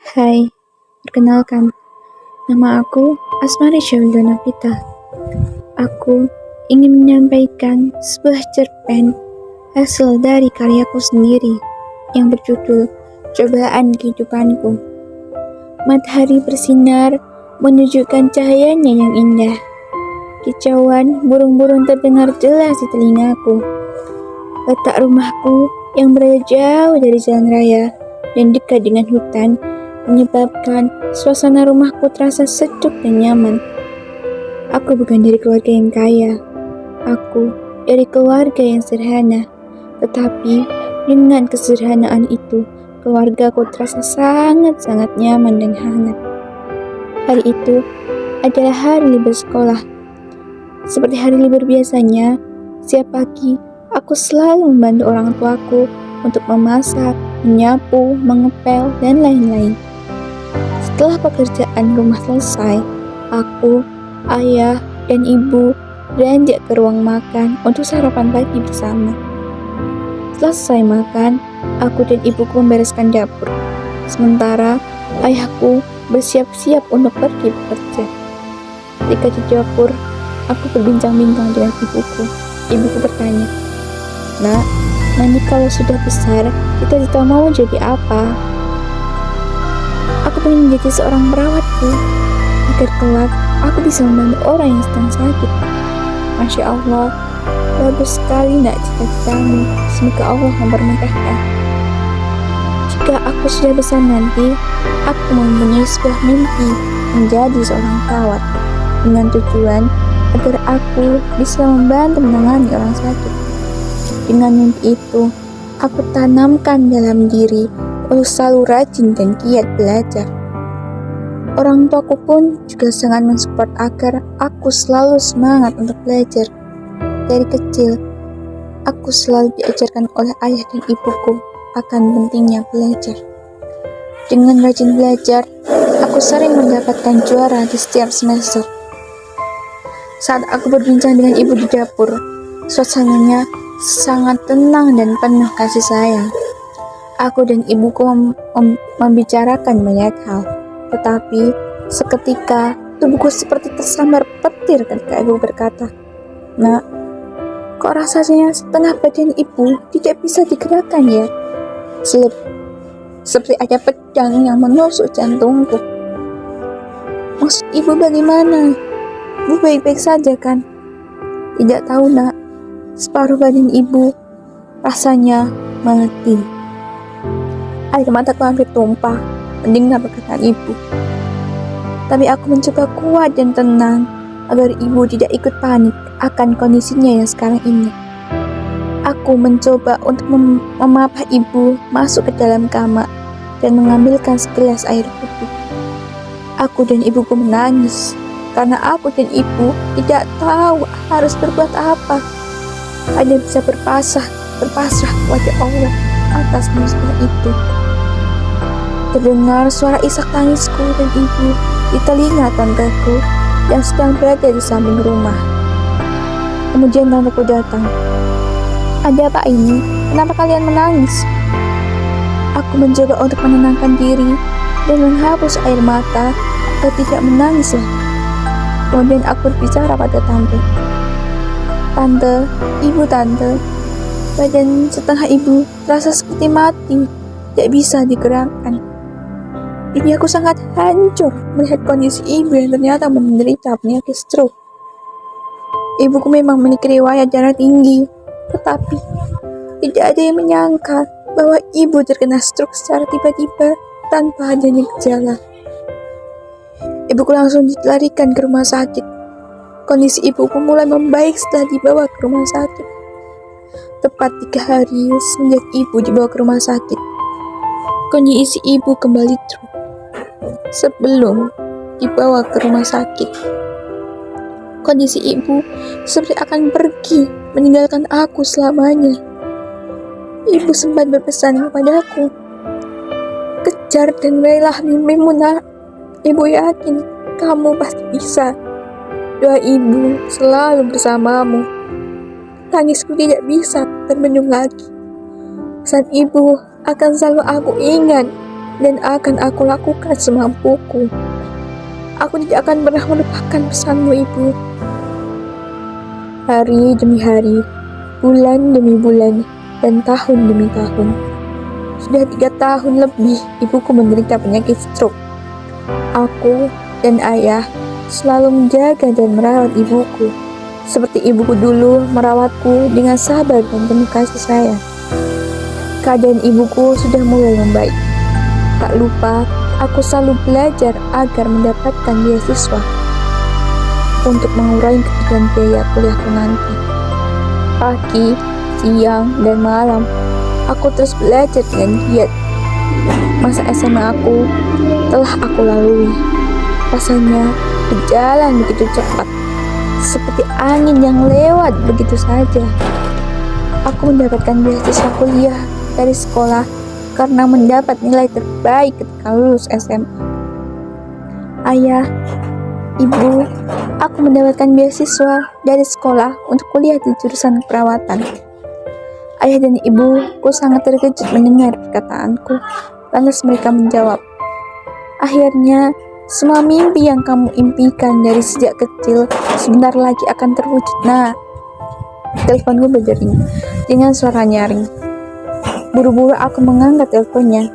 Hai, perkenalkan, nama aku Asmari Syawildona Pita. Aku ingin menyampaikan sebuah cerpen hasil dari karyaku sendiri yang berjudul Cobaan Kehidupanku. Matahari bersinar menunjukkan cahayanya yang indah. Kicauan burung-burung terdengar jelas di telingaku. Letak rumahku yang berada jauh dari jalan raya dan dekat dengan hutan menyebabkan suasana rumahku terasa sejuk dan nyaman. Aku bukan dari keluarga yang kaya. Aku dari keluarga yang sederhana. Tetapi dengan kesederhanaan itu, keluargaku terasa sangat-sangat nyaman dan hangat. Hari itu adalah hari libur sekolah. Seperti hari libur biasanya, setiap pagi aku selalu membantu orang tuaku untuk memasak, menyapu, mengepel, dan lain-lain. Setelah pekerjaan rumah selesai, aku, ayah, dan ibu beranjak ke ruang makan untuk sarapan pagi bersama. Selesai makan, aku dan ibuku membereskan dapur. Sementara ayahku bersiap-siap untuk pergi bekerja. Ketika di dapur, aku berbincang-bincang dengan ibuku. Ibuku bertanya, "Nak, nanti kalau sudah besar, cita-cita mau jadi apa?" Aku ingin menjadi seorang perawat, Bu, agar kelak aku bisa membantu orang yang sedang sakit. Masya Allah, bagus sekali nak cita-citamu. Semoga Allah mempermudahkan. Jika aku sudah besar nanti, aku mempunyai sebuah mimpi menjadi seorang perawat dengan tujuan agar aku bisa membantu menangani orang sakit. Dengan mimpi itu, aku tanamkan dalam diri untuk selalu rajin dan giat belajar. Orang tuaku pun juga sangat mensupport agar aku selalu semangat untuk belajar. Dari kecil, aku selalu diajarkan oleh ayah dan ibuku akan pentingnya belajar. Dengan rajin belajar, aku sering mendapatkan juara di setiap semester. Saat aku berbincang dengan ibu di dapur, suasananya sangat tenang dan penuh kasih sayang. Aku dan ibuku membicarakan banyak hal, tetapi seketika tubuhku seperti tersambar petir ketika ibu berkata, "Nak, kok rasanya setengah badan ibu tidak bisa digerakkan ya? Seperti ada pedang yang menusuk jantungku." "Maksud ibu bagaimana? Ibu baik-baik saja kan?" "Tidak tahu, Nak. Separuh badan ibu rasanya mati." Air mataku hampir tumpah mendengar perkataan ibu. Tapi aku mencoba kuat dan tenang agar ibu tidak ikut panik akan kondisinya yang sekarang ini. Aku mencoba untuk memapah ibu masuk ke dalam kamar dan mengambilkan segelas air putih. Aku dan ibuku menangis karena aku dan ibu tidak tahu harus berbuat apa. Hanya bisa berpasrah kepada Allah atas musibah itu. Terdengar suara isak tangisku dan ibu di telinga tanteku yang sedang berada di samping rumah. Kemudian tanteku datang. "Ada apa ini? Kenapa kalian menangis?" Aku mencoba untuk menenangkan diri dan menghapus air mata agar tidak menangis lagi. Kemudian aku berbicara pada tante. "Tante, badan setengah ibu terasa seperti mati, tidak bisa digerakkan. Ini aku sangat hancur melihat kondisi ibu yang ternyata menderita penyakit stroke. Ibuku memang memiliki riwayat darah tinggi, tetapi tidak ada yang menyangka bahwa ibu terkena stroke secara tiba-tiba tanpa adanya gejala. Ibuku langsung dilarikan ke rumah sakit. Kondisi ibuku mulai membaik setelah dibawa ke rumah sakit. Tepat 3 hari semenjak ibu dibawa ke rumah sakit, kondisi ibu kembali drop. Sebelum dibawa ke rumah sakit, kondisi ibu seperti akan pergi meninggalkan aku selamanya. Ibu sempat berpesan kepadaku, "Kejar dan raihlah mimpimu, Nak. Ibu yakin kamu pasti bisa. Doa ibu selalu bersamamu." Tangisku tidak bisa terbendung lagi. Saat ibu akan selalu aku ingat dan akan aku lakukan semampuku. Aku tidak akan pernah melupakan pesanmu, Ibu. Hari demi hari, bulan demi bulan, dan tahun demi tahun. Sudah 3 tahun lebih ibuku menderita penyakit stroke. Aku dan ayah selalu menjaga dan merawat ibuku, seperti ibuku dulu merawatku dengan sabar dan penuh kasih sayang. Keadaan ibuku sudah mulai membaik. Tak lupa, aku selalu belajar agar mendapatkan beasiswa untuk mengurangi kebutuhan biaya kuliahku nanti. Pagi, siang, dan malam, aku terus belajar dengan giat. Masa SMA aku telah aku lalui. Rasanya berjalan begitu cepat, seperti angin yang lewat begitu saja. Aku mendapatkan beasiswa kuliah dari sekolah karena mendapat nilai terbaik ketika lulus SMA. Ayah, Ibu, aku mendapatkan beasiswa dari sekolah untuk kuliah di jurusan keperawatan. Ayah dan ibuku sangat terkejut mendengar perkataanku. Lantas mereka menjawab, "Akhirnya, semua mimpi yang kamu impikan dari sejak kecil sebentar lagi akan terwujud, Nak." Teleponku berdering dengan suara nyaring. Buru-buru aku mengangkat teleponnya.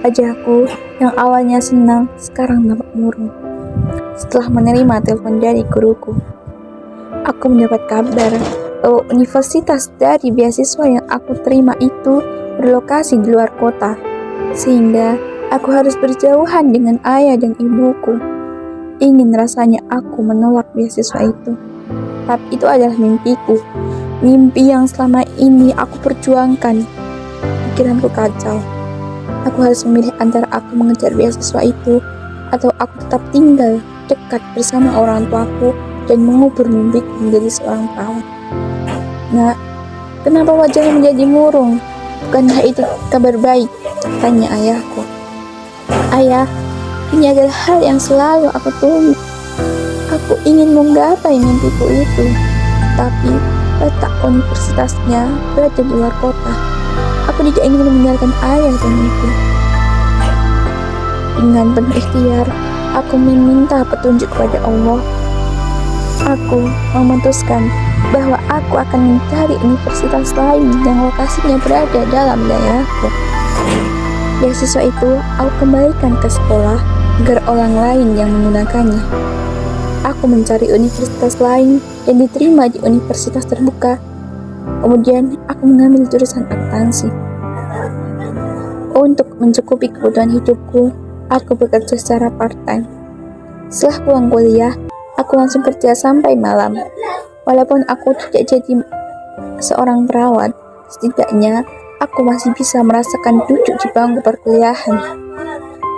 Wajahku yang awalnya senang sekarang nampak murung. Setelah menerima telepon dari guruku, aku mendapat kabar bahwa universitas dari beasiswa yang aku terima itu berlokasi di luar kota, sehingga aku harus berjauhan dengan ayah dan ibuku. Ingin rasanya aku menolak beasiswa itu, tapi itu adalah mimpiku, mimpi yang selama ini aku perjuangkan. Pikiranku kacau. Aku harus memilih antara aku mengejar beasiswa itu atau aku tetap tinggal dekat bersama orang tuaku dan mengubur mimpiku menjadi seorang perawat. Nak, kenapa wajahnya menjadi murung? Bukankah itu kabar baik? Tanya ayahku. Ayah, ini adalah hal yang selalu aku tunggu. Aku ingin menggapai mimpiku itu, tapi letak universitasnya berada di luar kota. Aku tidak ingin meninggalkan ayah dan ibu. Dengan penuh ikhtiar, aku meminta petunjuk kepada Allah. Aku memutuskan bahwa aku akan mencari universitas lain yang lokasinya berada dalam daerahku. Beasiswa itu aku kembalikan ke sekolah agar orang lain yang menggunakannya. Aku mencari universitas lain dan diterima di universitas terbuka. Kemudian aku mengambil jurusan akuntansi. Untuk mencukupi kebutuhan hidupku, aku bekerja secara part-time. Setelah pulang kuliah, aku langsung kerja sampai malam. Walaupun aku tidak jadi seorang perawat, setidaknya aku masih bisa merasakan duduk di bangku perkuliahan.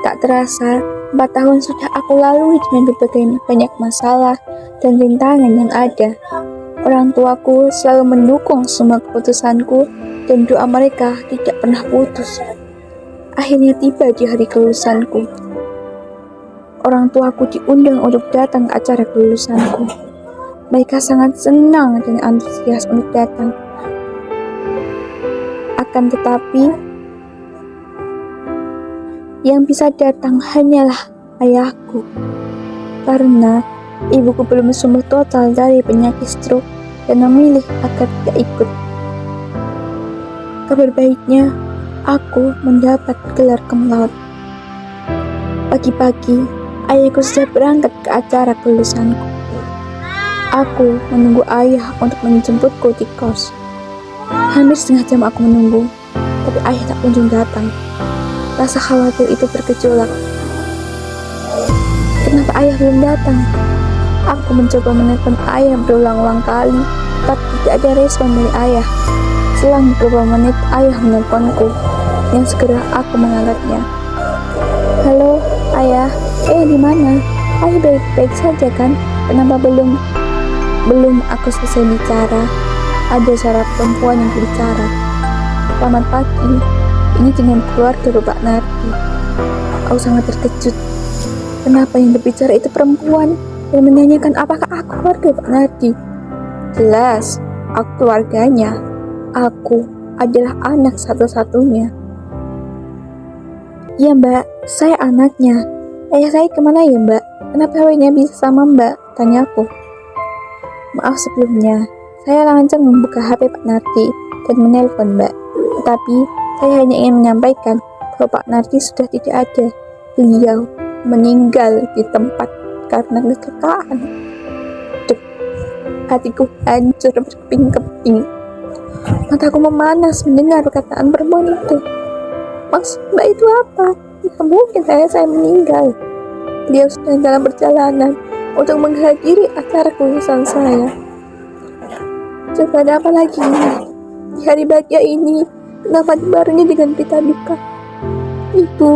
Tak terasa, 4 tahun sudah aku lalui dengan berbagai banyak masalah dan rintangan yang ada. Orang tuaku selalu mendukung semua keputusanku dan doa mereka tidak pernah putus. Akhirnya tiba di hari kelulusanku. Orang tuaku diundang untuk datang ke acara kelulusanku. Mereka sangat senang dan antusias untuk datang. Akan tetapi, yang bisa datang hanyalah ayahku, karena ibuku belum sembuh total dari penyakit stroke dan memilih agar tidak ikut. Kabar baiknya, aku mendapat gelar cum laude. Pagi-pagi, ayahku sudah berangkat ke acara kelulusanku. Aku menunggu ayah untuk menjemputku di kos. Hampir setengah jam aku menunggu, tapi ayah tak kunjung datang. Rasa khawatir itu bergejolak. Kenapa ayah belum datang? Aku mencoba menelpon ayah berulang-ulang kali, tapi tidak ada respon dari ayah. Selang beberapa menit, ayah menelponku, dan segera aku mengangkatnya. "Halo, ayah. Di mana? Ayah baik-baik saja kan? Kenapa belum aku selesai bicara, ada suara perempuan yang berbicara. "Selamat pagi, ini dengan keluarga Bapak Nardi." Aku sangat terkejut. Kenapa yang berbicara itu perempuan dan menanyakan apakah aku keluarga Pak Nardi? Jelas, aku keluarganya. Aku adalah anak satu-satunya. Iya mbak, saya anaknya. Ayah saya kemana ya mbak? Kenapa HP-nya bisa sama mbak? Tanya aku. Maaf sebelumnya, saya lancang membuka HP Pak Nardi dan menelpon mbak. Tetapi saya hanya ingin menyampaikan bahwa Pak Nardi sudah tidak ada. Beliau meninggal di tempat karena kecelakaan. Dek, hatiku hancur berkeping-keping. Mataku memanas mendengar perkataan perempuan itu. Maksud mbak itu apa? Tidak mungkin saya meninggal. Beliau sedang dalam perjalanan untuk menghadiri acara kelulusan saya. Coba ada apa lagi ini? Di hari bahagia ini, kenapa dibarengi dengan berita duka? Ibu,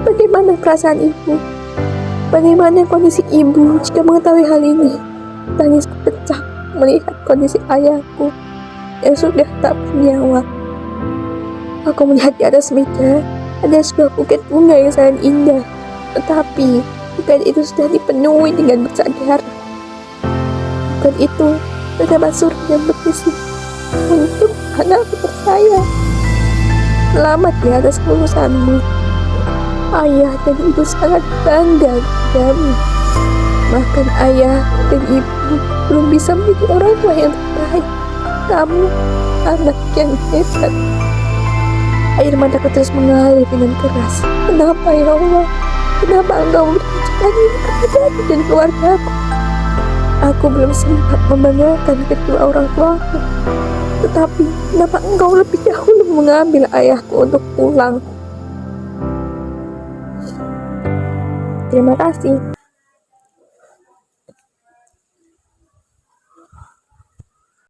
bagaimana perasaan ibu? Bagaimana kondisi ibu jika mengetahui hal ini? Tangisku pecah melihat kondisi ayahku yang sudah tak bernyawa. Aku melihat di atas meja ada sebuah bukit bunga yang sangat indah, tetapi bukit itu sudah dipenuhi dengan bercak darah. Bukit itu terdapat surat yang berisi, untuk anakku tersayang, selamat di atas kelulusanmu. Ayah dan ibu sangat bangga padamu. Bahkan ayah dan ibu belum bisa menjadi orang tua yang terbaik. Kamu anak yang hebat. Air mataku terus mengalir dengan keras. Kenapa ya Allah? Kenapa Engkau memberikan cobaan ini kepadaku dan keluargaku? Aku belum sempat membanggakan kedua orang tuaku. Tetapi kenapa Engkau lebih dahulu mengambil ayahku untuk pulang? Terima kasih.